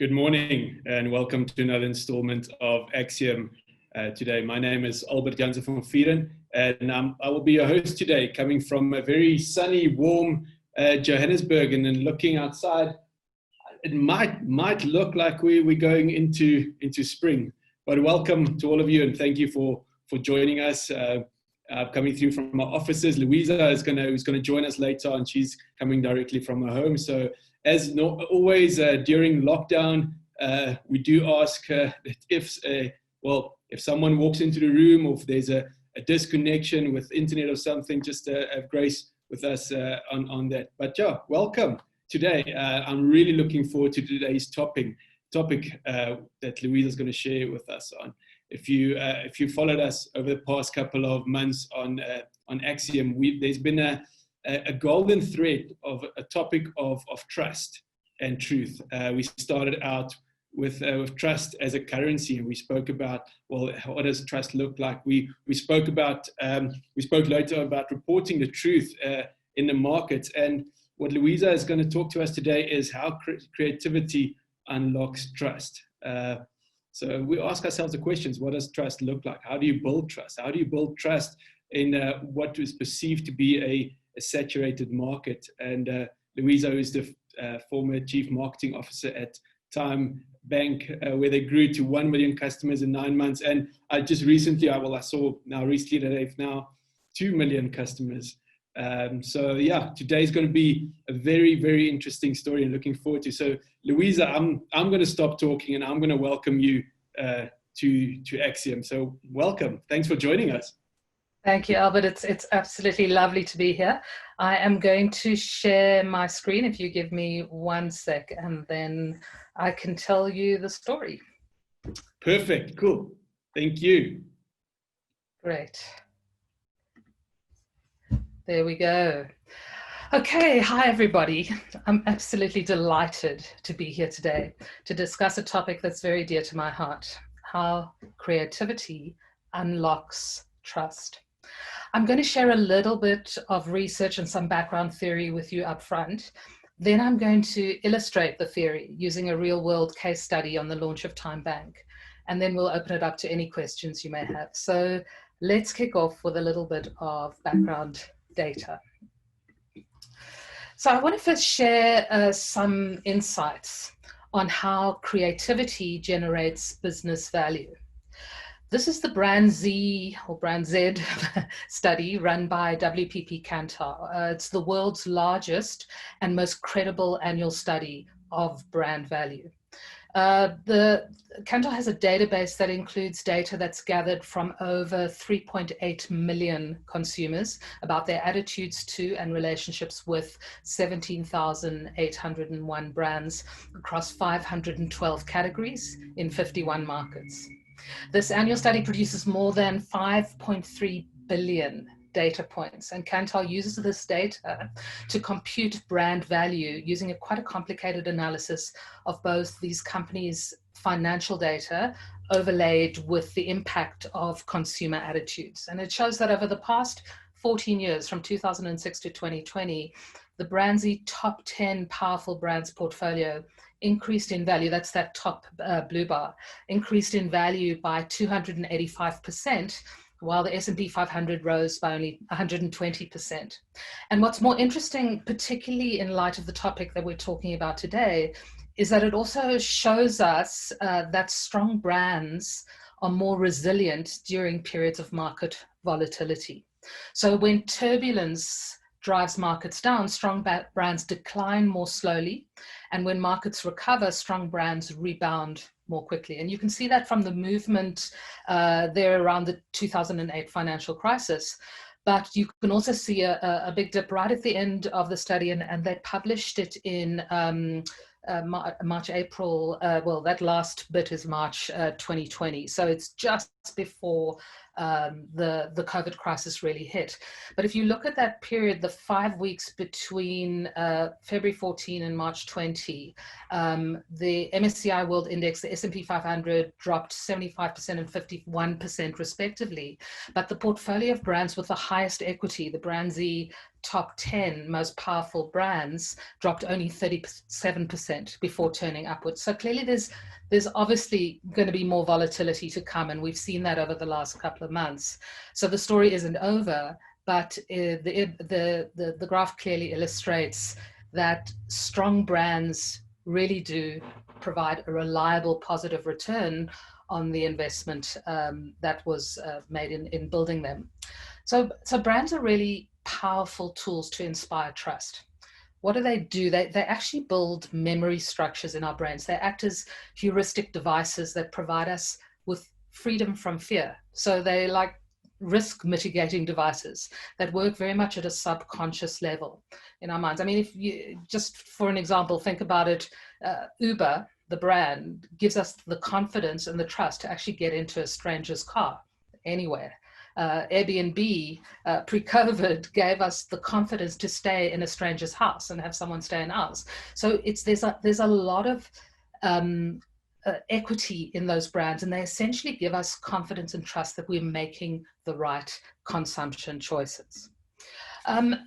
Good morning and welcome to another installment of Axiom today. My name is Albert Jansen van Vieren and I will be your host today, coming from a very sunny, warm Johannesburg, and then looking outside. It might look like we're going into spring, but welcome to all of you and thank you for joining us. Coming through from our offices, Luisa is going to join us later on. She's coming directly from her home. So as always during lockdown, we do ask that if someone walks into the room or if there's a disconnection with internet or something, just have grace with us on that. But yeah, welcome today. I'm really looking forward to today's topic that Luisa is going to share with us on. If you followed us over the past couple of months on Axiom, there's been a golden thread of a topic of trust and truth. We started out with trust as a currency, and we spoke about, well, what does trust look like? We spoke later about reporting the truth in the markets, and what Luisa is going to talk to us today is how creativity unlocks trust. So we ask ourselves the questions: what does trust look like? How do you build trust? How do you build trust in what is perceived to be a saturated market? And Luisa is the former chief marketing officer at TymeBank, where they grew to 1 million customers in 9 months. And I saw recently that they've now 2 million customers. So yeah, today's going to be a very, very interesting story and looking forward to. So Luisa, I'm going to stop talking and I'm going to welcome you to Axiom. So welcome. Thanks for joining us. Thank you, Albert. It's absolutely lovely to be here. I am going to share my screen if you give me 1 sec, and then I can tell you the story. Perfect. Cool. Thank you. Great. There we go. Okay, hi everybody. I'm absolutely delighted to be here today to discuss a topic that's very dear to my heart: how creativity unlocks trust. I'm going to share a little bit of research and some background theory with you up front. Then I'm going to illustrate the theory using a real-world case study on the launch of TymeBank. And then we'll open it up to any questions you may have. So let's kick off with a little bit of background data. So I want to first share some insights on how creativity generates business value. This is the Brand Z or Brand Z study run by WPP Kantar. It's the world's largest and most credible annual study of brand value. The Kantar has a database that includes data that's gathered from over 3.8 million consumers about their attitudes to and relationships with 17,801 brands across 512 categories in 51 markets. This annual study produces more than 5.3 billion data points, and Kantar uses this data to compute brand value using quite a complicated analysis of both these companies' financial data overlaid with the impact of consumer attitudes. And it shows that over the past 14 years, from 2006 to 2020, the Brand Z top 10 powerful brands portfolio increased in value, that's that top blue bar, increased in value by 285%, while the S&P 500 rose by only 120%. And what's more interesting, particularly in light of the topic that we're talking about today, is that it also shows us that strong brands are more resilient during periods of market volatility. So when turbulence drives markets down, strong brands decline more slowly. And when markets recover, strong brands rebound more quickly. And you can see that from the movement there around the 2008 financial crisis. But you can also see a big dip right at the end of the study, and they published it in March, April. Well, that last bit is March 2020. So it's just before the COVID crisis really hit. But if you look at that period, the 5 weeks between February 14 and March 20, the MSCI World Index, the S&P 500 dropped 75% and 51% respectively. But the portfolio of brands with the highest equity, the Brand Z top 10 most powerful brands, dropped only 37% before turning upwards. So clearly there's obviously going to be more volatility to come, and we've seen that over the last couple of months. So the story isn't over, but the graph clearly illustrates that strong brands really do provide a reliable positive return on the investment that was made in building them. So brands are really powerful tools to inspire trust. What do? They actually build memory structures in our brains. They act as heuristic devices that provide us with freedom from fear. So they like risk mitigating devices that work very much at a subconscious level in our minds. I mean, if you just for an example, think about it, Uber, the brand, gives us the confidence and the trust to actually get into a stranger's car anywhere. Airbnb pre-COVID gave us the confidence to stay in a stranger's house and have someone stay in ours. So there's a lot of equity in those brands, and they essentially give us confidence and trust that we're making the right consumption choices.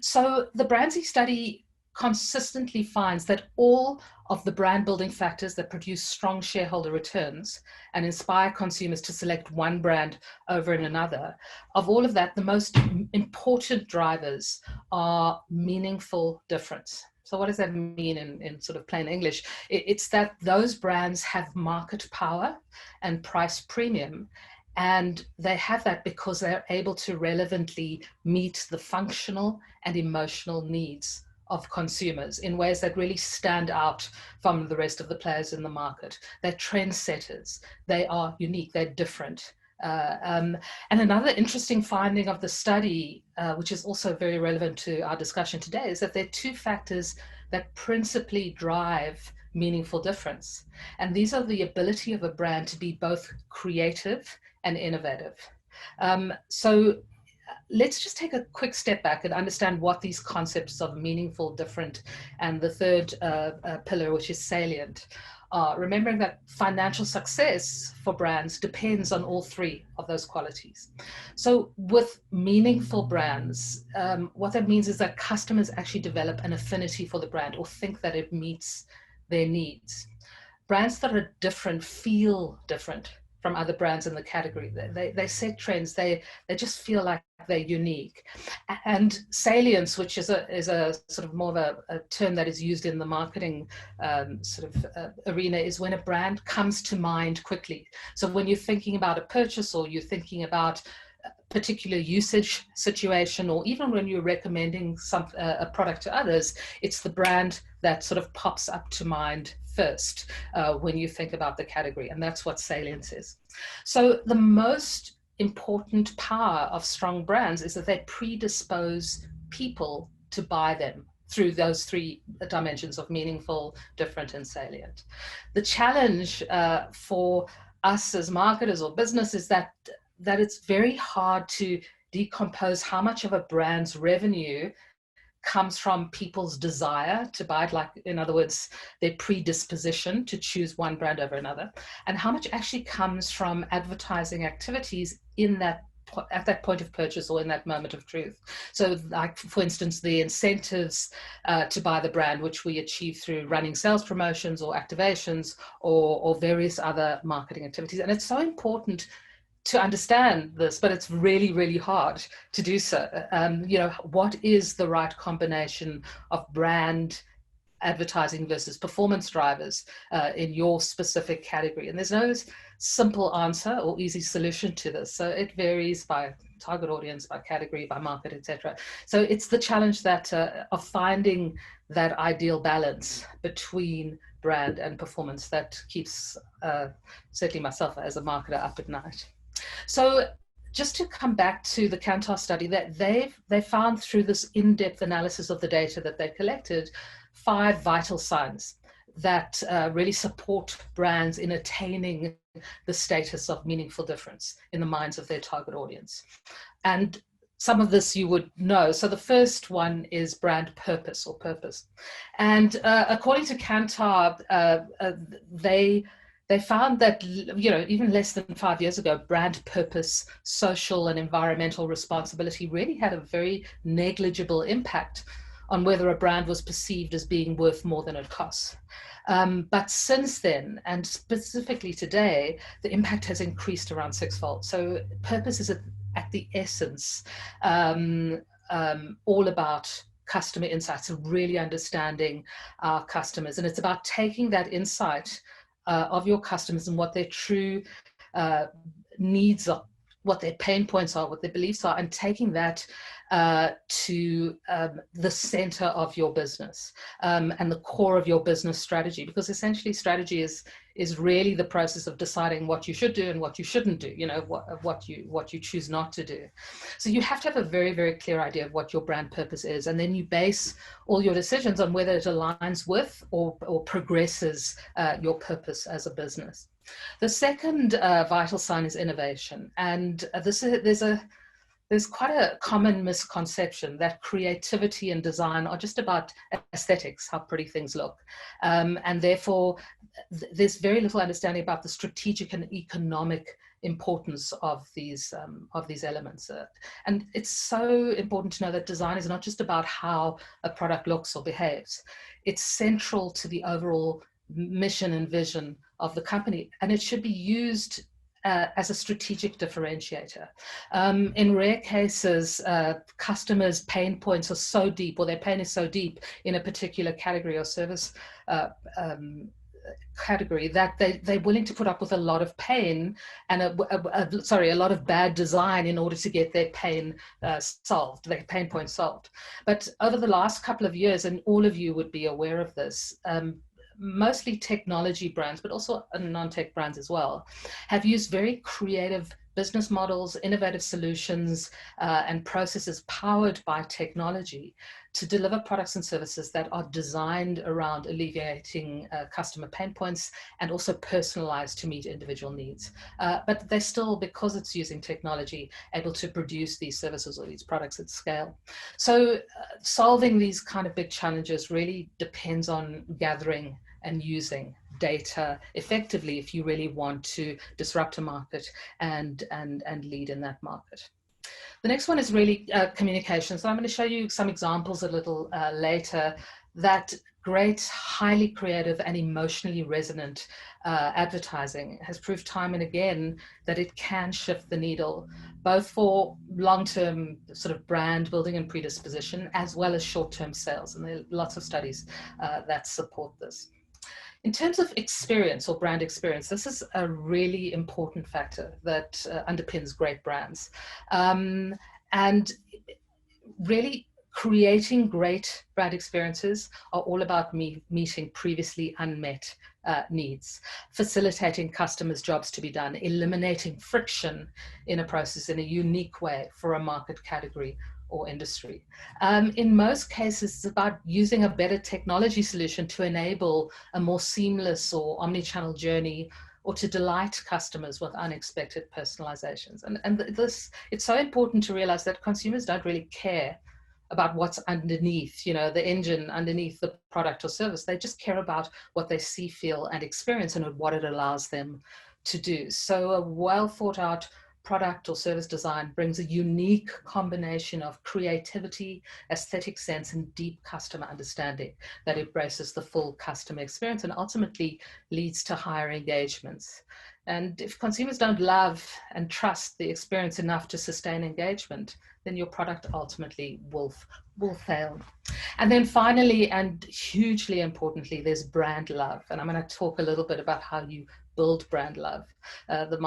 So the Brand Z study consistently finds that all of the brand building factors that produce strong shareholder returns and inspire consumers to select one brand over another, of all of that, the most important drivers are meaningful difference. So what does that mean in sort of plain English? It's that those brands have market power and price premium, and they have that because they're able to relevantly meet the functional and emotional needs of consumers in ways that really stand out from the rest of the players in the market. They're trendsetters, they are unique, they're different. And another interesting finding of the study, which is also very relevant to our discussion today, is that there are two factors that principally drive meaningful difference. And these are the ability of a brand to be both creative and innovative. So let's just take a quick step back and understand what these concepts of meaningful, different, and the third pillar, which is salient, are. Remembering that financial success for brands depends on all three of those qualities. So with meaningful brands, what that means is that customers actually develop an affinity for the brand or think that it meets their needs. Brands that are different feel different from other brands in the category. They set trends. They just feel like they're unique. And salience, which is a sort of more of a term that is used in the marketing arena, is when a brand comes to mind quickly. So when you're thinking about a purchase, or you're thinking about a particular usage situation, or even when you're recommending a product to others, it's the brand that sort of pops up to mind first when you think about the category, and that's what salience is. So the most important power of strong brands is that they predispose people to buy them through those three dimensions of meaningful, different, and salient. The challenge for us as marketers or business is that it's very hard to decompose how much of a brand's revenue comes from people's desire to buy it, like in other words, their predisposition to choose one brand over another, and how much actually comes from advertising activities at that point of purchase or in that moment of truth. So like, for instance, the incentives to buy the brand, which we achieve through running sales promotions or activations or various other marketing activities. And it's so important to understand this, but it's really, really hard to do so. What is the right combination of brand advertising versus performance drivers in your specific category? And there's no simple answer or easy solution to this. So it varies by target audience, by category, by market, etc. So it's the challenge that of finding that ideal balance between brand and performance that keeps certainly myself as a marketer up at night. So just to come back to the Kantar study, that they found through this in-depth analysis of the data that they collected 5 vital signs that really support brands in attaining the status of meaningful difference in the minds of their target audience. And some of this you would know. So the first one is brand purpose or purpose. And according to Kantar, they found that, even less than 5 years ago, brand purpose, social and environmental responsibility really had a very negligible impact on whether a brand was perceived as being worth more than it costs. But since then, and specifically today, the impact has increased around sixfold. So purpose is at the essence all about customer insights and really understanding our customers. And it's about taking that insight of your customers and what their true needs are, what their pain points are, what their beliefs are, and taking that to the center of your business and the core of your business strategy, because essentially strategy is really the process of deciding what you should do and what you shouldn't do, what you choose not to do. So you have to have a very, very clear idea of what your brand purpose is, and then you base all your decisions on whether it aligns with or progresses your purpose as a business. The second vital sign is innovation, and there's quite a common misconception that creativity and design are just about aesthetics, how pretty things look. And therefore, there's very little understanding about the strategic and economic importance of these elements. And it's so important to know that design is not just about how a product looks or behaves. It's central to the overall mission and vision of the company, and it should be used as a strategic differentiator. In rare cases, customers' pain points are so deep, or their pain is so deep in a particular category or service category, that they're willing to put up with a lot of pain and a lot of bad design in order to get their pain solved, their pain point solved. But over the last couple of years, and all of you would be aware of this, mostly technology brands, but also non-tech brands as well, have used very creative business models, innovative solutions, and processes powered by technology to deliver products and services that are designed around alleviating customer pain points and also personalized to meet individual needs. But they're still, because it's using technology, able to produce these services or these products at scale. So solving these kind of big challenges really depends on gathering and using data effectively if you really want to disrupt a market and lead in that market. The next one is really communication. So I'm going to show you some examples a little later that great, highly creative and emotionally resonant advertising has proved time and again that it can shift the needle, both for long-term sort of brand building and predisposition, as well as short-term sales. And there are lots of studies that support this. In terms of experience or brand experience, this is a really important factor that underpins great brands. And really creating great brand experiences are all about meeting previously unmet needs, facilitating customers' jobs to be done, eliminating friction in a process in a unique way for a market category or industry. In most cases, it's about using a better technology solution to enable a more seamless or omni-channel journey, or to delight customers with unexpected personalizations. And this, it's so important to realize that consumers don't really care about what's underneath, the engine underneath the product or service. They just care about what they see, feel, and experience, and what it allows them to do. So a well thought out product or service design brings a unique combination of creativity, aesthetic sense, and deep customer understanding that embraces the full customer experience and ultimately leads to higher engagements. And if consumers don't love and trust the experience enough to sustain engagement, then your product ultimately will fail. And then finally, and hugely importantly, there's brand love. And I'm going to talk a little bit about how you build brand love. The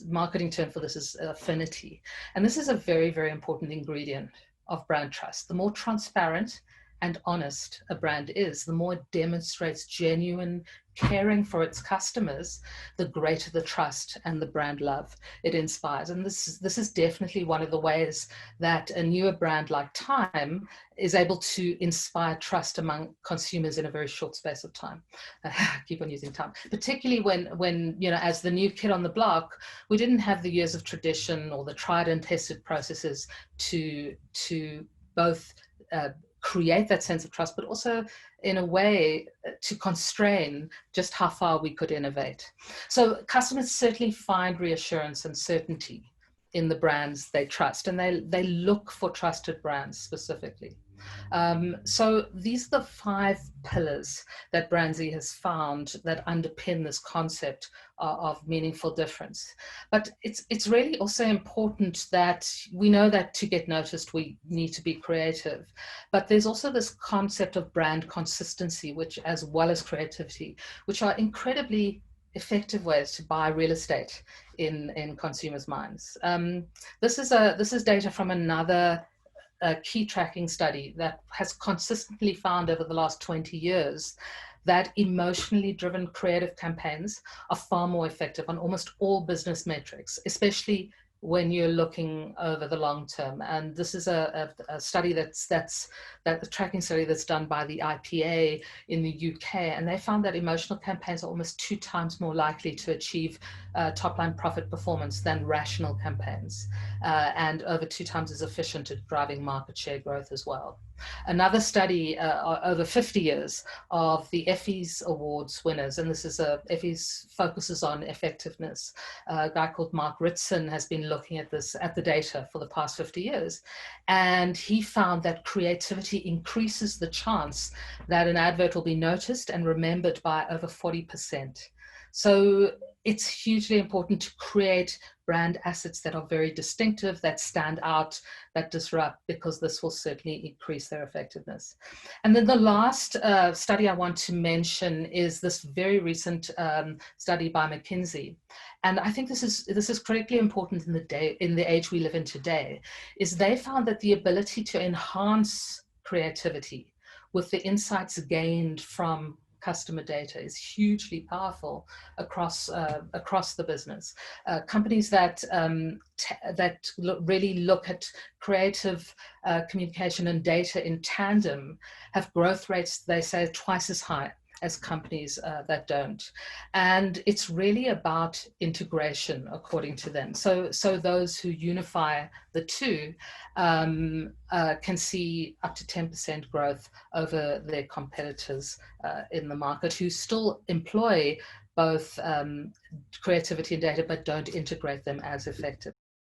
marketing term for this is affinity. And this is a very, very important ingredient of brand trust. The more transparent and honest a brand is, the more it demonstrates genuine caring for its customers, the greater the trust and the brand love it inspires. And this is definitely one of the ways that a newer brand like Time is able to inspire trust among consumers in a very short space of time. Keep on using Time, particularly when you know, as the new kid on the block, we didn't have the years of tradition or the tried and tested processes to both create that sense of trust, but also in a way to constrain just how far we could innovate. So customers certainly find reassurance and certainty in the brands they trust, and they look for trusted brands specifically. So these are the 5 pillars that BrandZ has found that underpin this concept of meaningful difference. But it's really also important that we know that to get noticed, we need to be creative. But there's also this concept of brand consistency, which, as well as creativity, which are incredibly effective ways to buy real estate in consumers' minds. This is data from another key tracking study that has consistently found over the last 20 years that emotionally driven creative campaigns are far more effective on almost all business metrics, especially when you're looking over the long term. And this is a study that's a tracking study that's done by the IPA in the UK, and they found that emotional campaigns are almost 2 times more likely to achieve top-line profit performance than rational campaigns, and over 2 times as efficient at driving market share growth as well. Another study over 50 years of the Effie's Awards winners, and this is Effie's focuses on effectiveness. A guy called Mark Ritson has been looking at the data for the past 50 years, and he found that creativity increases the chance that an advert will be noticed and remembered by over 40%. So it's hugely important to create brand assets that are very distinctive, that stand out, that disrupt, because this will certainly increase their effectiveness. And then the last study I want to mention is this very recent study by McKinsey. And I think this is critically important in the age we live in today, is they found that the ability to enhance creativity with the insights gained from customer data is hugely powerful across the business. Companies that really look at creative communication and data in tandem have growth rates, they say, twice as high as companies that don't. And it's really about integration, according to them. So those who unify the two can see up to 10% growth over their competitors in the market, who still employ both creativity and data, but don't integrate them as effectively.